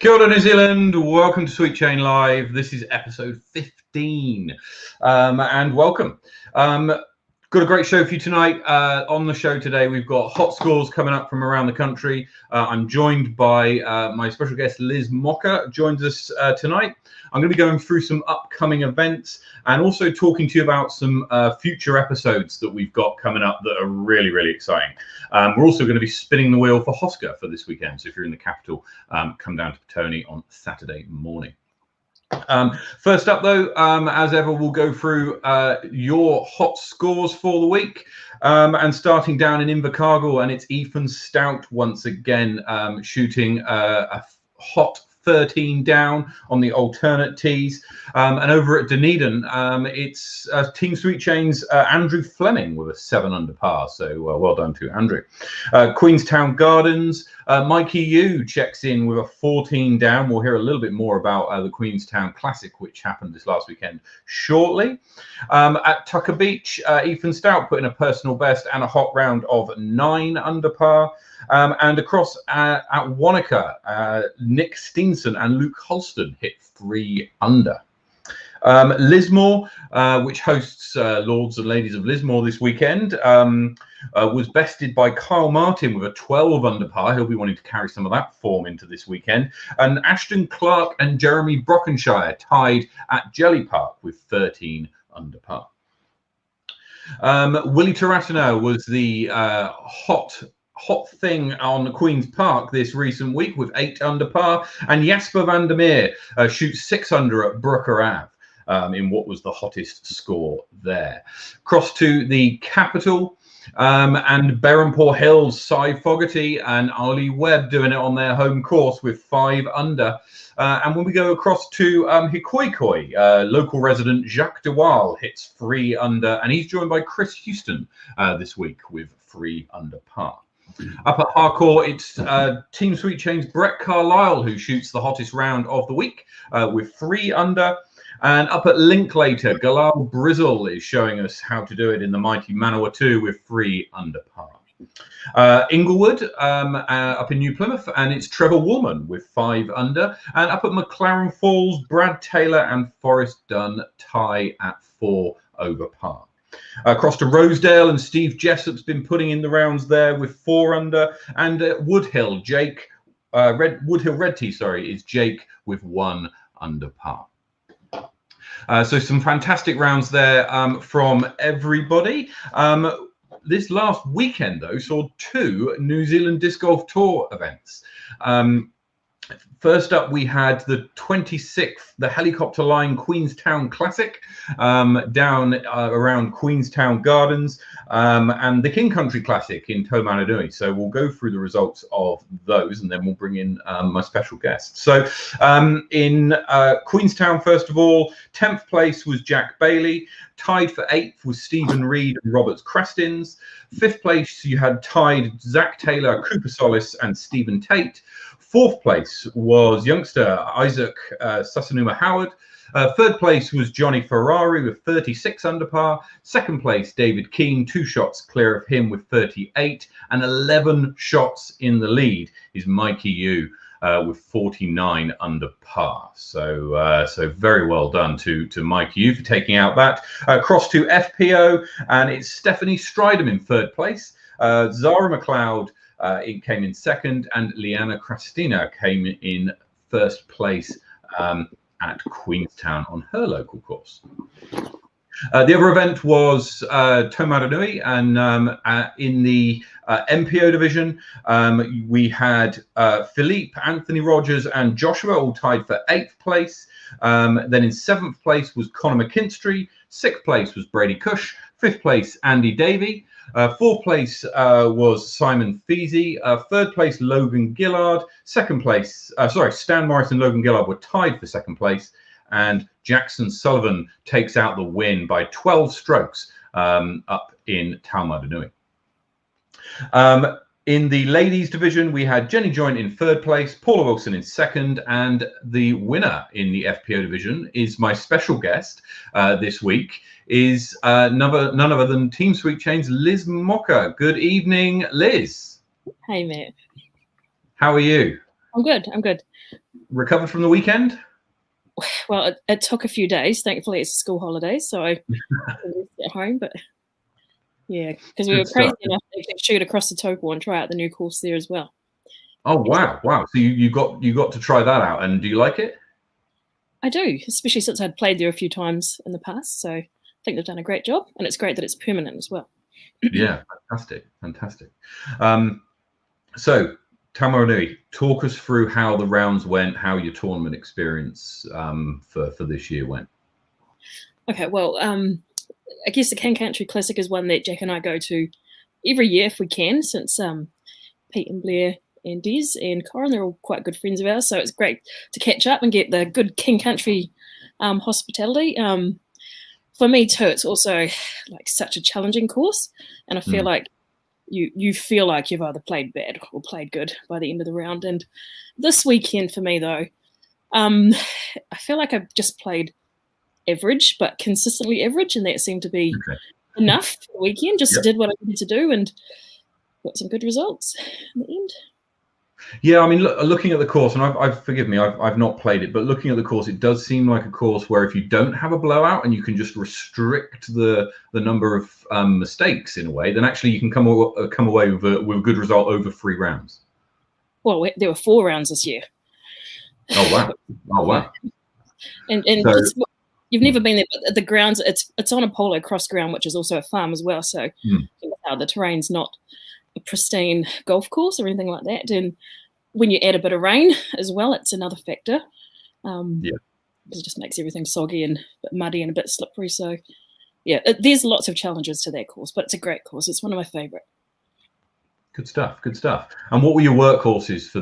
Kia ora, New Zealand. Welcome to Sweet Chain Live. This is episode 15, and welcome. Got a great show for you tonight. On the show today, we've got hot scores coming up from around the country. I'm joined by my special guest, Liz Moka, joins us tonight. I'm going to be going through some upcoming events and also talking to you about some future episodes that we've got coming up that are really, really exciting. We're also going to be spinning the wheel for Hoska for this weekend. So if you're in the capital, come down to Petone on Saturday morning. First up, though, as ever, we'll go through your hot scores for the week. And starting down in Invercargill, and it's Ethan Stout once again shooting a hot 13 down on the alternate tees. And over at Dunedin, it's Team Sweet Chain's Andrew Fleming with a 7 under par. So well done to Andrew. Queenstown Gardens, Mikey Yu checks in with a 14 down. We'll hear a little bit more about the Queenstown Classic, which happened this last weekend shortly. At Tucker Beach, Ethan Stout put in a personal best and a hot round of 9 under par. And across at Wanaka, Nick Steenson and Luke Holston hit 3 under. Lismore, which hosts Lords and Ladies of Lismore this weekend, was bested by Kyle Martin with a 12 under par. He'll be wanting to carry some of that form into this weekend. And Ashton Clark and Jeremy Brockenshire tied at Jelly Park with 13 under par. Willie Taratana was the hot thing on Queen's Park this recent week with 8 under par, and Jasper van der Meer shoots 6 under at Brooker Ave in what was the hottest score there. Cross to the capital, and Berrenport Hills, Cy Fogarty and Ali Webb doing it on their home course with 5 under. And when we go across to Hikoikoi, local resident Jacques de Waal hits 3 under, and he's joined by Chris Houston this week with 3 under par. Up at Harcourt, it's Team Sweet Chain's Brett Carlisle who shoots the hottest round of the week with 3 under. And up at Linklater, Galal Brizzle is showing us how to do it in the mighty Manawatu with 3 under par. Inglewood up in New Plymouth, and it's Trevor Woolman with 5 under. And up at McLaren Falls, Brad Taylor and Forrest Dunn tie at 4 over par. Across to Rosedale, and Steve Jessup's been putting in the rounds there with 4 under. And Woodhill, Woodhill Red Tea, is Jake with 1 under par. So some fantastic rounds there from everybody. This last weekend, though, saw 2 New Zealand Disc Golf Tour events. First up, we had the 26th, the Helicopter Line Queenstown Classic down around Queenstown Gardens, and the King Country Classic in Taumarunui. So we'll go through the results of those, and then we'll bring in my special guest. So in Queenstown, first of all, 10th place was Jack Bailey. Tied for 8th was Stephen Reed and Roberts Crestins. 5th place, you had tied Zach Taylor, Cooper Solis, and Stephen Tate. 4th place was youngster Isaac Susanuma Howard. 3rd place was Johnny Ferrari with 36 under par. 2nd place, David Keane, 2 shots clear of him with 38. And 11 shots in the lead is Mikey Yu with 49 under par. So very well done to Mikey Yu for taking out that. Cross to FPO, and it's Stephanie Stridham in 3rd place. Zara McLeod it came in 2nd, and Liana Cristina came in 1st place at Queenstown on her local course. The other event was Taumarunui, and in the MPO division, we had Philippe, Anthony Rogers, and Joshua all tied for 8th place. Then in 7th place was Connor McKinstry. 6th place was Brady Cush. 5th place, Andy Davey. 4th place was Simon Feasy. 3rd place, Logan Gillard. 2nd place, Stan Morris and Logan Gillard were tied for 2nd place. And Jackson Sullivan takes out the win by 12 strokes up in Taumarunui. In the ladies division, we had Jenny Joint in 3rd place, Paula Wilson in 2nd, and the winner in the FPO division is my special guest this week, is none other than Team Sweet Chain's Liz Moka. Good evening, Liz. Hey, mate. How are you? I'm good. recovered from the weekend? Well, it took a few days. Thankfully, it's school holidays, so I was at home. But yeah, because we were crazy enough to shoot across the Taupo and try out the new course there as well. Oh wow, wow! So you got to try that out, and do you like it? I do, especially since I'd played there a few times in the past. So I think they've done a great job, and it's great that it's permanent as well. Yeah, fantastic, fantastic. So Taumarunui, talk us through how the rounds went, how your tournament experience for this year went. Okay, well, I guess the King Country Classic is one that Jack and I go to every year if we can, since Pete and Blair and Des and Corin, they're all quite good friends of ours. So it's great to catch up and get the good King Country hospitality. For me too, it's also like such a challenging course, and I feel like you feel like you've either played bad or played good by the end of the round. And this weekend for me though, I feel like I've just played average, but consistently average, and that seemed to be enough for the weekend. Just did what I needed to do and got some good results in the end. Yeah, I mean, looking at the course, and forgive me, I've not played it, but looking at the course, it does seem like a course where if you don't have a blowout and you can just restrict the number of mistakes in a way, then actually you can come away with a good result over 3 rounds. Well, there were 4 rounds this year. Oh wow! Oh wow! And so, you've never been there, but the grounds, it's on a polo cross ground, which is also a farm as well. So the terrain's not a pristine golf course or anything like that. And when you add a bit of rain as well, it's another factor. Because it just makes everything soggy and a bit muddy and a bit slippery. So yeah, there's lots of challenges to that course, but it's a great course. It's one of my favourite. Good stuff. Good stuff. And what were your workhorses for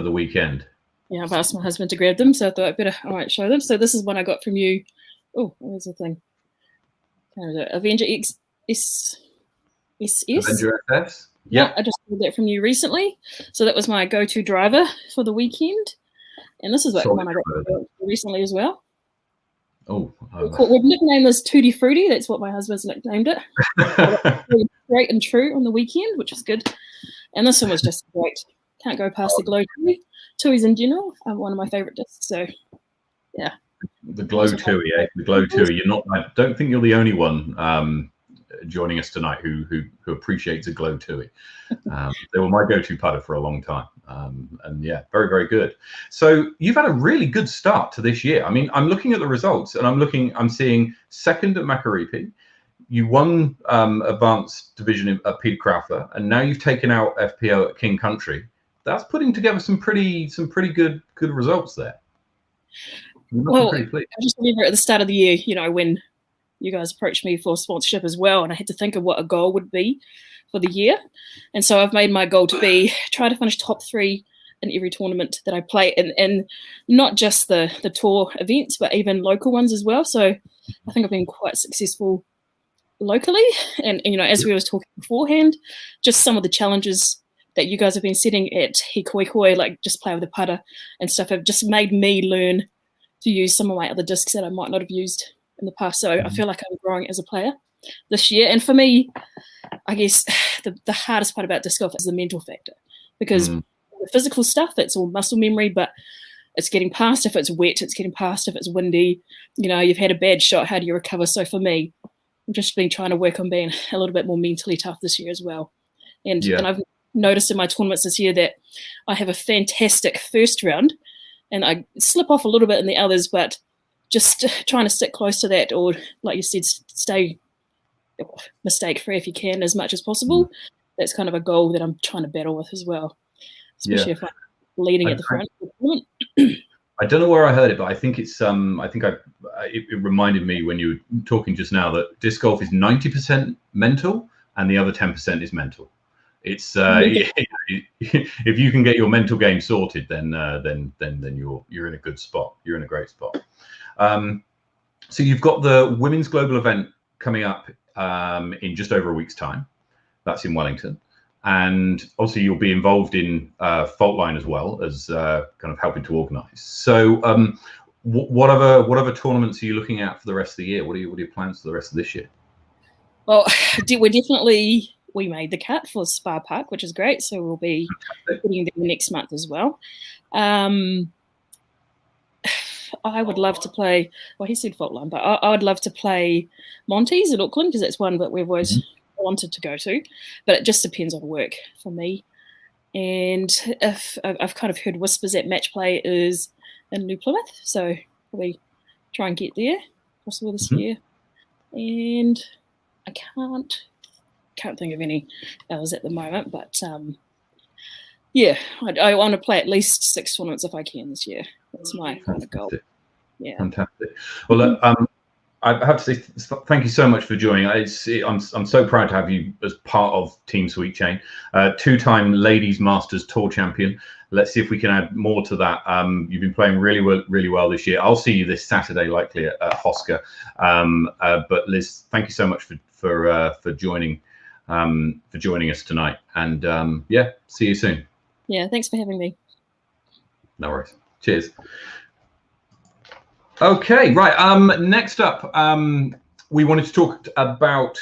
the weekend? Yeah, I've asked my husband to grab them, so I thought I might show them. So this is one I got from you. Oh, where's the thing? Avenger SS. Avenger SS? Yeah, I just got that from you recently. So that was my go-to driver for the weekend. And this is one I got recently as well. Oh. We've nicknamed this Tutti Frutti. That's what my husband's nicknamed it. Really straight and true on the weekend, which was good. And this one was just great. Can't go past the Glow Tui. Tui's in general are one of my favourite discs. So, yeah. The Glow Tui, eh? The Glow Tui. You're not. I don't think you're the only one joining us tonight who appreciates a Glow Tui. They were my go-to putter for a long time, and yeah, very, very good. So you've had a really good start to this year. I mean, I'm looking at the results, and I'm seeing second at Makaripi. You won advanced division at Peter Crowther, and now you've taken out FPO at King Country. That's putting together some pretty good results there. Well, I just remember at the start of the year, when you guys approached me for sponsorship as well, and I had to think of what a goal would be for the year. And so I've made my goal to be try to finish top 3 in every tournament that I play, and not just the tour events, but even local ones as well. So I think I've been quite successful locally. And as we were talking beforehand, just some of the challenges that you guys have been setting at Hikoikoi, like just play with the putter and stuff, have just made me learn to use some of my other discs that I might not have used in the past. So I feel like I'm growing as a player this year. And for me, I guess the hardest part about disc golf is the mental factor, because the physical stuff, it's all muscle memory, but it's getting past if it's wet, it's getting past if it's windy, you've had a bad shot, how do you recover? So for me, I've just been trying to work on being a little bit more mentally tough this year as well. And I've noticed in my tournaments this year that I have a fantastic first round and I slip off a little bit in the others, but just trying to stick close to that, or like you said, stay mistake free if you can as much as possible. That's kind of a goal that I'm trying to battle with as well, especially if I'm leading at the front. I don't know where I heard it, but I think it's it reminded me when you were talking just now that disc golf is 90% mental and the other 10% is mental. It's if you can get your mental game sorted, then you're in a good spot. You're in a great spot. So you've got the Women's Global event coming up in just over a week's time. That's in Wellington, and obviously you'll be involved in Faultline as well as kind of helping to organise. So what other tournaments are you looking at for the rest of the year? What are your plans for the rest of this year? Well, we made the cut for Spa Park, which is great. So we'll be putting them next month as well. I would love to play. Well, he said Faultline, but I would love to play Monty's in Auckland because it's one that we've always wanted to go to. But it just depends on work for me. And if I've kind of heard whispers that match play is in New Plymouth, so probably try and get there possibly this year. And I can't think of any others at the moment, but yeah, I want to play at least 6 tournaments if I can this year. That's my kind of goal. Yeah, fantastic. Well, I have to say thank you so much for joining. I'm so proud to have you as part of Team Sweet Chain, 2-time Ladies Masters Tour champion. Let's see if we can add more to that. You've been playing really well this year. I'll see you this Saturday, likely at Hosker. But Liz, thank you so much for joining us tonight. And yeah, see you soon. Yeah, thanks for having me. No worries. Cheers. Okay, right. Next up, we wanted to talk about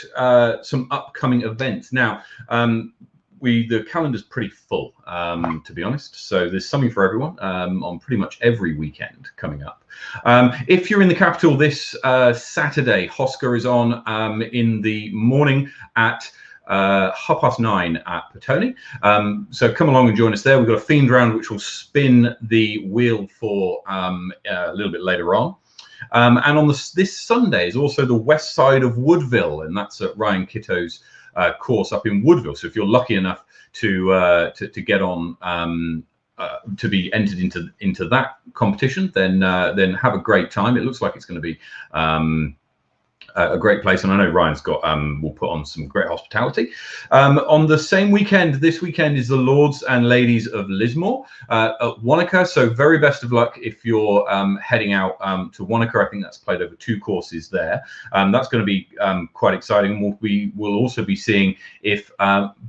some upcoming events. Now, the calendar's pretty full, to be honest. So there's something for everyone on pretty much every weekend coming up. If you're in the capital this Saturday, Hosker is on in the morning at 9:30 at Petone. So come along and join us there. We've got a themed round which will spin the wheel for a little bit later on. And on this Sunday is also the west side of Woodville, and that's at Ryan Kitto's course up in Woodville. So if you're lucky enough to get on to be entered into that competition, then have a great time. It looks like it's going to be a great place, and I know Ryan's got will put on some great hospitality. On the same weekend, this weekend is the Lords and Ladies of Lismore at Wanaka. So very best of luck if you're heading out to Wanaka. I think that's played over 2 courses there. That's going to be quite exciting. We will also be seeing if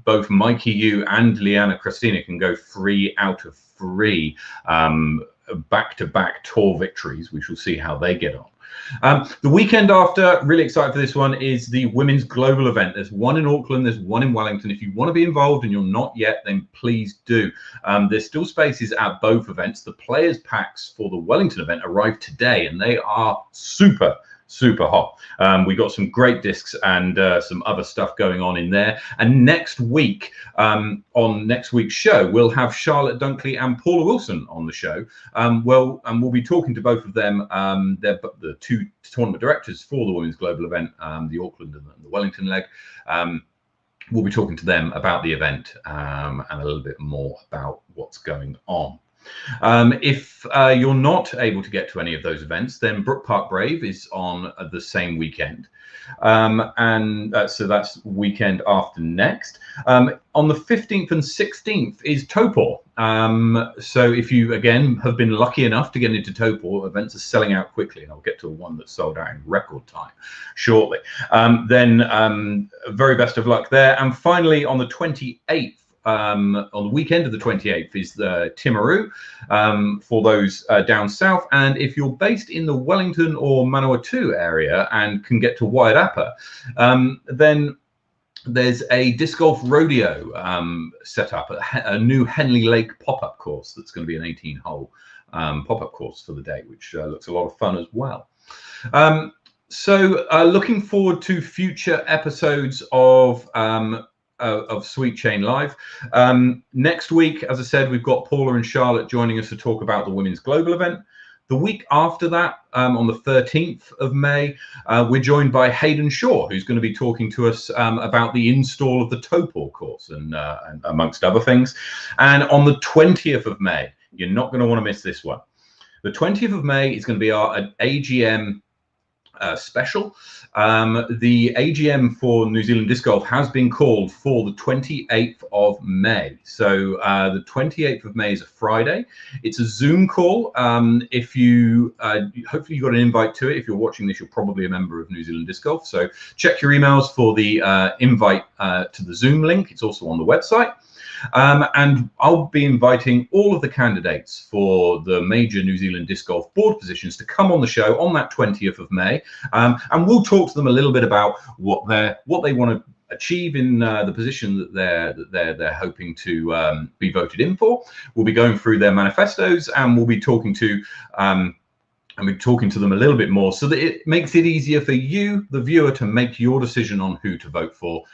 both Mikey Yu and Liana Christina can go 3 out of 3 back-to-back tour victories. We shall see how they get on. The weekend after, really excited for this one, is the Women's Global event. There's one in Auckland, there's one in Wellington. If you want to be involved and you're not yet, then please do. There's still spaces at both events. The players packs for the Wellington event arrived today, and they are super hot. We got some great discs and some other stuff going on in there. And next week, on next week's show, we'll have Charlotte Dunkley and Paula Wilson on the show. We'll be talking to both of them. They're the 2 tournament directors for the Women's Global event, the Auckland and the Wellington leg. We'll be talking to them about the event and a little bit more about what's going on. If you're not able to get to any of those events, then Brook Park Brave is on the same weekend. So that's weekend after next. On the 15th and 16th is Topor. So if you, again, have been lucky enough to get into Topor, events are selling out quickly, and I'll get to one that sold out in record time shortly. Then very best of luck there. And finally, on the 28th, on the weekend of the 28th is the Timaru for those down south. And if you're based in the Wellington or Manawatu area and can get to Waiarapa, then there's a disc golf rodeo set up at a new Henley Lake pop-up course that's going to be an 18-hole pop-up course for the day, which looks a lot of fun as well. So looking forward to future episodes of Sweet Chain Live. Next week, as I said, we've got Paula and Charlotte joining us to talk about the Women's Global event. The week after that, on the 13th of May, we're joined by Hayden Shaw, who's going to be talking to us about the install of the Topor course and amongst other things. And on the 20th of May, you're not going to want to miss this one. The 20th of May is going to be our AGM special. The AGM for New Zealand Disc Golf has been called for the 28th of May. So the 28th of May is a Friday. It's a Zoom call. If you hopefully you got an invite to it. If you're watching this, you're probably a member of New Zealand Disc Golf. So check your emails for the invite to the Zoom link. It's also on the website. And I'll be inviting all of the candidates for the major New Zealand Disc Golf board positions to come on the show on that 20th of May. And we'll talk to them a little bit about what they want to achieve in the position that they're hoping to be voted in for. We'll be going through their manifestos, and we'll be talking to and we're talking to them a little bit more so that it makes it easier for you, the viewer, to make your decision on who to vote for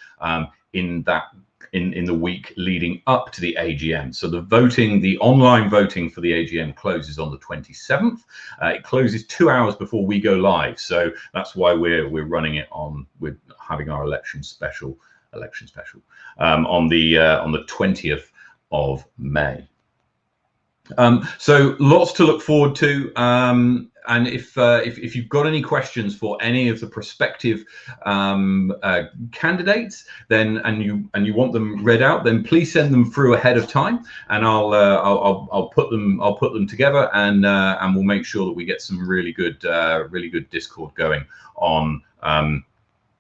in the week leading up to the AGM. So the online voting for the AGM closes on the 27th. It closes 2 hours before we go live. So that's why we're running it on, we're having our election special on the 20th of May. So lots to look forward to. And if you've got any questions for any of the prospective candidates, then and you want them read out, then please send them through ahead of time, and I'll put them together, and we'll make sure that we get some really good Discord going on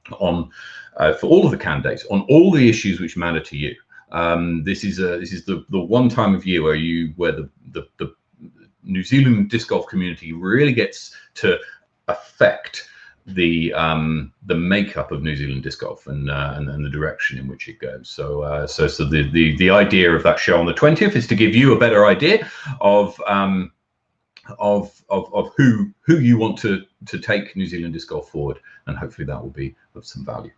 for all of the candidates on all the issues which matter to you. This is the one time of year where the New Zealand disc golf community really gets to affect the makeup of New Zealand disc golf and the direction in which it goes. So the idea of that show on the 20th is to give you a better idea of who you want to take New Zealand disc golf forward, and hopefully that will be of some value.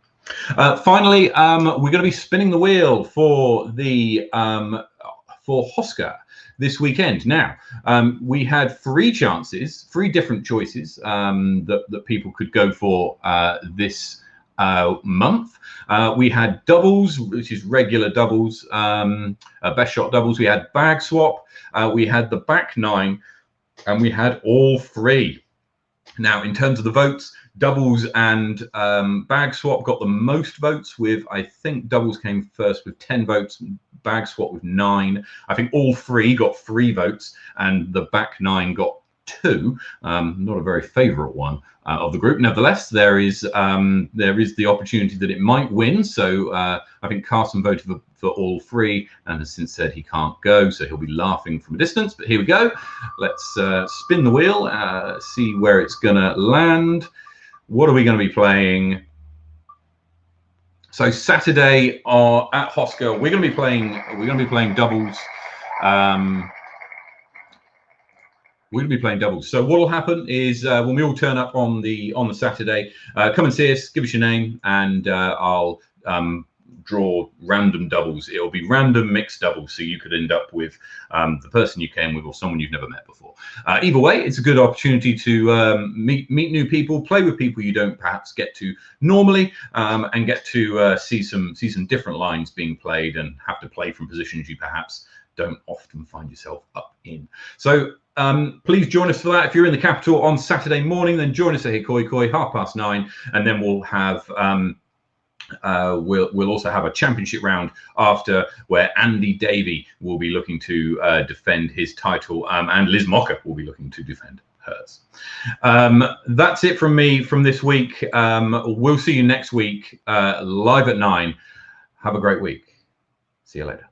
Finally, we're going to be spinning the wheel for the for Hoscar this weekend. Now, we had three different choices that people could go for this month. We had doubles, which is regular doubles, best shot doubles. We had bag swap, we had the back nine, and we had all three. Now, in terms of the votes, doubles and bag swap got the most votes, with, I think doubles came first with 10 votes, bag swap with 9. I think all three got 3 votes, and the back nine got 2. Not a very favourite one of the group. Nevertheless, there is the opportunity that it might win. So I think Carson voted for all 3 and has since said he can't go, so he'll be laughing from a distance. But here we go. Let's spin the wheel, see where it's going to land. What are we going to be playing? So Saturday at Hoscar, we're going to be playing doubles. We're going to be playing doubles. So what will happen is when we all turn up on the Saturday, come and see us, give us your name, and I'll draw random doubles. It'll be random mixed doubles, so you could end up with the person you came with or someone you've never met before. Either way, it's a good opportunity to meet new people, play with people you don't perhaps get to normally, and get to see some different lines being played and have to play from positions you perhaps don't often find yourself up in. So please join us for that. If you're in the capital on Saturday morning, then join us at Hikoikoi, 9:30, and then we'll have we'll also have a championship round after, where Andy Davey will be looking to defend his title, and Liz Moka will be looking to defend hers. That's it from me from this week. We'll see you next week live at 9. Have a great week. See you later.